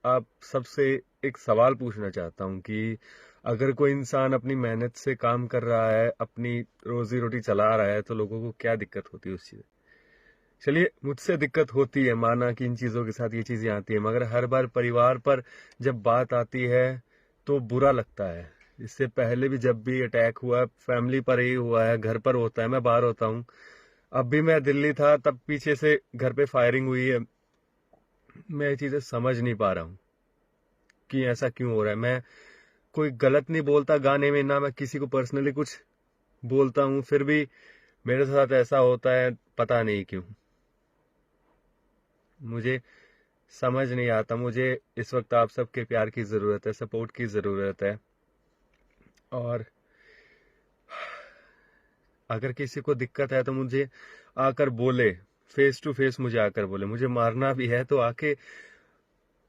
आप सबसे एक सवाल पूछना चाहता हूँ कि अगर कोई इंसान अपनी मेहनत से काम कर रहा है, अपनी रोजी रोटी चला रहा है, तो लोगों को क्या दिक्कत होती है उस चीज। चलिए, मुझसे दिक्कत होती है, माना कि इन चीजों के साथ ये चीजें आती है, मगर हर बार परिवार पर जब बात आती है तो बुरा लगता है। इससे पहले भी जब भी अटैक हुआ है, फैमिली पर ही हुआ है, घर पर होता है, मैं बाहर होता हूँ। अब भी मैं दिल्ली था, तब पीछे से घर पे फायरिंग हुई है। मैं ये चीजें समझ नहीं पा रहा हूँ कि ऐसा क्यों हो रहा है। मैं कोई गलत नहीं बोलता गाने में, ना मैं किसी को पर्सनली कुछ बोलता हूँ, फिर भी मेरे साथ ऐसा होता है, पता नहीं क्यों। मुझे समझ नहीं आता। मुझे इस वक्त आप सबके प्यार की ज़रूरत है, सपोर्ट की ज़रूरत है। और अगर किसी को दिक्कत है तो मुझे आकर बोले, फेस टू फेस मुझे आकर बोले। मुझे मारना भी है तो आके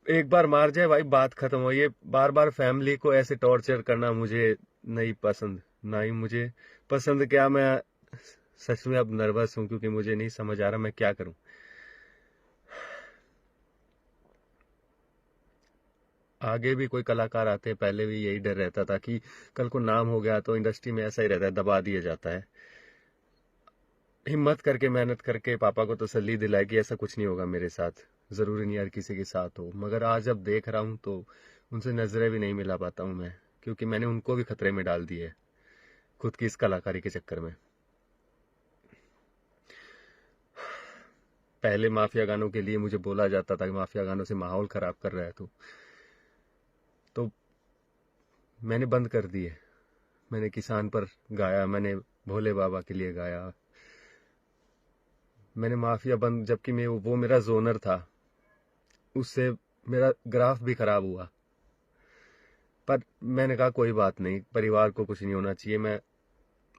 एक बार मार जाए भाई, बात खत्म हो। ये बार बार फैमिली को ऐसे टॉर्चर करना मुझे नहीं पसंद। ना ही मुझे पसंद, क्या मैं सच में अब नर्वस हूं, क्योंकि मुझे नहीं समझ आ रहा मैं क्या करूं। आगे भी कोई कलाकार आते हैं, पहले भी यही डर रहता था कि कल को नाम हो गया तो इंडस्ट्री में ऐसा ही रहता है, दबा दिया जाता है। हिम्मत करके, मेहनत करके पापा को तसल्ली दिलाई कि ऐसा कुछ नहीं होगा मेरे साथ। जरूरी नहीं हर किसी के साथ हो, मगर आज जब देख रहा हूं तो उनसे नजरें भी नहीं मिला पाता हूं मैं, क्योंकि मैंने उनको भी खतरे में डाल दिया है खुद की इस कलाकारी के चक्कर में। पहले माफिया गानों के लिए मुझे बोला जाता था कि माफिया गानों से माहौल खराब कर रहा है, तो मैंने बंद कर दिए। मैंने किसान पर गाया, मैंने भोले बाबा के लिए गाया, मैंने माफिया बंद, जबकि मैं वो मेरा जोनर था। उससे मेरा ग्राफ भी खराब हुआ, पर मैंने कहा कोई बात नहीं, परिवार को कुछ नहीं होना चाहिए, मैं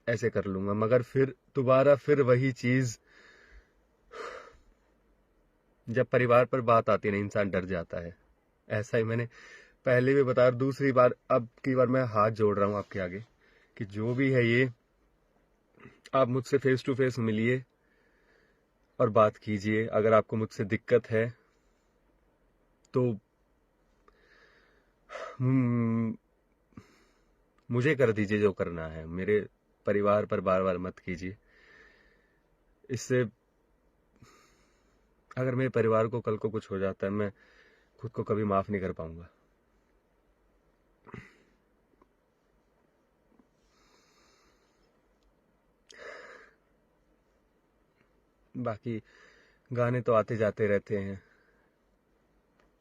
ऐसे कर लूंगा। मगर फिर दोबारा फिर वही चीज, जब परिवार पर बात आती है ना, इंसान डर जाता है। ऐसा ही मैंने पहले भी बताया, दूसरी बार अब की बार मैं हाथ जोड़ रहा हूं आपके आगे कि जो भी है ये, आप मुझसे फेस टू फेस मिलिए और बात कीजिए। अगर आपको मुझसे दिक्कत है तो हम्म, मुझे कर दीजिए जो करना है, मेरे परिवार पर बार बार मत कीजिए। इससे अगर मेरे परिवार को कल को कुछ हो जाता है, मैं खुद को कभी माफ नहीं कर पाऊंगा। बाकी गाने तो आते जाते रहते हैं।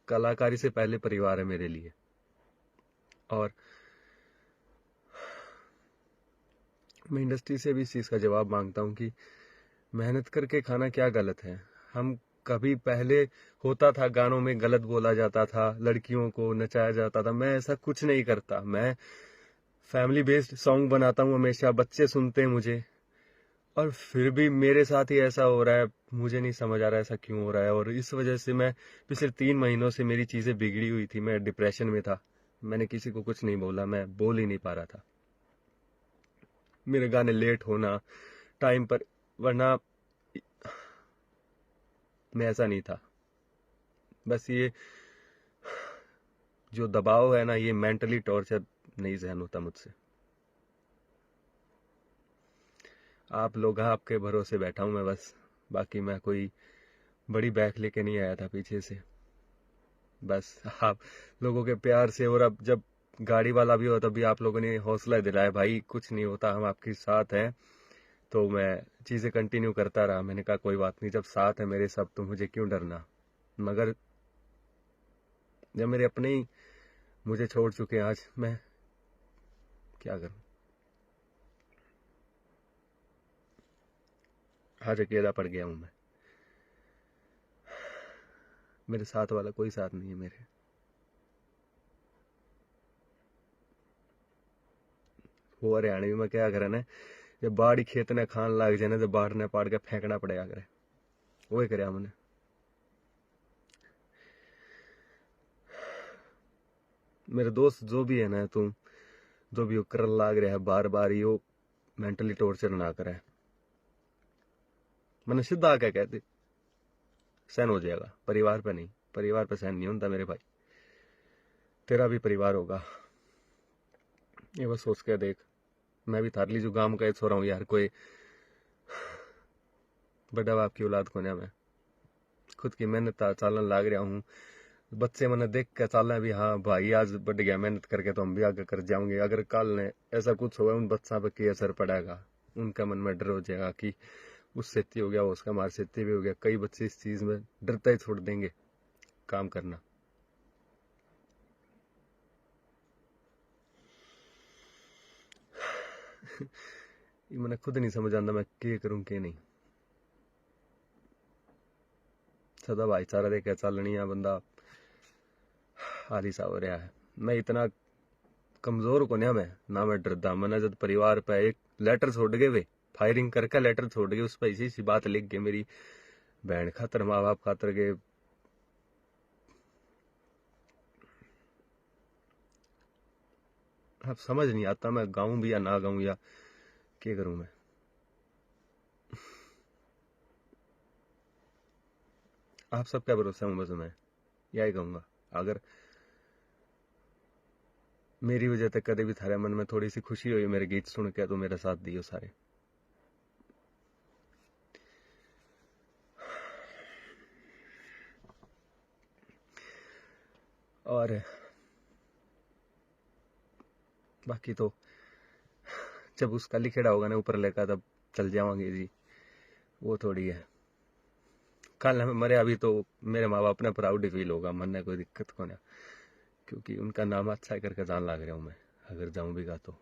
कलाकारी से पहले परिवार है मेरे लिए। और मैं इंडस्ट्री से भी इस चीज का जवाब मांगता हूँ कि मेहनत करके खाना क्या गलत है। हम कभी पहले होता था, गानों में गलत बोला जाता था, लड़कियों को नचाया जाता था, मैं ऐसा कुछ नहीं करता। मैं फैमिली बेस्ड सॉन्ग बनाता हूँ हमेशा, बच्चे सुनते हैं मुझे। और फिर भी मेरे साथ ही ऐसा हो रहा है। मुझे नहीं समझ आ रहा है ऐसा क्यों हो रहा है। और इस वजह से मैं पिछले 3 महीनों से मेरी चीजें बिगड़ी हुई थी, मैं डिप्रेशन में था। मैंने किसी को कुछ नहीं बोला, मैं बोल ही नहीं पा रहा था। मेरे गाने लेट होना, टाइम पर, वरना मैं ऐसा नहीं था। बस ये जो दबाव है ना, ये मेंटली टॉर्चर नहीं सहन होता मुझसे। आप लोग हैं, आपके भरोसे बैठा हूं मैं बस। बाकी मैं कोई बड़ी बैक लेके नहीं आया था पीछे से। बस आप लोगों के प्यार से, और अब जब गाड़ी वाला भी हो तब भी आप लोगों ने हौसला दिलाया, भाई कुछ नहीं होता, हम आपके साथ हैं। तो मैं चीजें कंटिन्यू करता रहा। मैंने कहा कोई बात नहीं, जब साथ है मेरे सब तो मुझे क्यों डरना। मगर जब मेरे अपने ही मुझे छोड़ चुके हैं, आज मैं क्या करूं। आज अकेला पड़ गया हूं मैं। मेरे साथ वाला कोई साथ नहीं है मेरे। वो हरियाणवी में क्या करे ना, जब बाड़ी खेत ने खान लग जाए ना, तो बाढ़ ने पाड़ के फेंकना पड़ेगा करे। वही करे हमने। मेरे दोस्त जो भी है ना, तुम जो भी कर लाग रहा है बार बार, यो मेंटली टॉर्चर ना करे। मैंने सीधा आके कहते सहन हो जाएगा, परिवार पे नहीं। परिवार पे सहन नहीं होता मेरे भाई। तेरा भी परिवार होगा। ये बस सोच के देख, मैं भी थारली जो गांव का छोरा हूँ यार, कोई बड़ा बाप की औलाद को ना, मैं खुद की मेहनत चालन लाग रहा हूँ। बच्चे मैंने देख के चाल भी, हाँ भाई आज बढ़ गया मेहनत करके तो हम भी आगे कर जाऊंगे। अगर कल ने ऐसा कुछ होगा, उन बच्चा पे क्या असर पड़ेगा, उनका मन में डर हो जाएगा कि उससे इतनी हो गया, वो उसका हमारे से इतनी भी हो गया। कई बच्चे इस चीज में डरता ही छोड़ देंगे काम करना। ये मैंने खुद नहीं समझ आता मैं क्या करूं क्या नहीं। सदा भाईचारा देखे चलनी है, बंदा आदि सा हो रहा है। मैं इतना कमजोर को नहीं, मैं ना मैं डरदा। मैंने जब परिवार पे एक लेटर छोड़ गए, वे फायरिंग करके लेटर छोड़ गए, उस पर इसी सी बात लिख गए, मेरी बहन खातर, माँ बाप खातर के। अब समझ नहीं आता मैं गाऊं भी या ना गाऊं, या क्या करूं मैं। आप सबका भरोसा हूं, बस मैं यही कहूंगा, अगर मेरी वजह से कभी भी थारे मन में थोड़ी सी खुशी हुई मेरे गीत सुन के, तो मेरा साथ दियो सारे। और बाकी तो जब उसका लिखेड़ा होगा ना ऊपर लेकर, तब चल जावांगे जी। वो थोड़ी है, कल हमें मरे अभी तो मेरे माँ बाप ने प्राउड फील होगा, मन ने कोई दिक्कत को ना, क्योंकि उनका नाम अच्छा करके जान लग रहा हूं मैं, अगर जाऊं भी गा तो।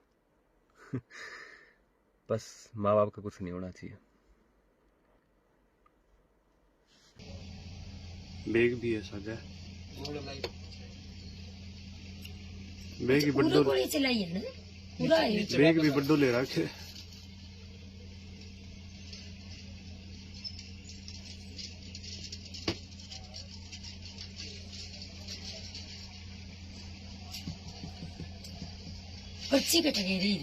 बस माँ बाप का कुछ नहीं होना चाहिए। बैग भी है साजा, बैग ही बड्डो, बैग भी बड्डो ले रखे। पर्ची कट गई,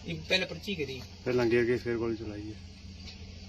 एक पहले पर्ची करी, पहला गया के फिर गोली चलाई है।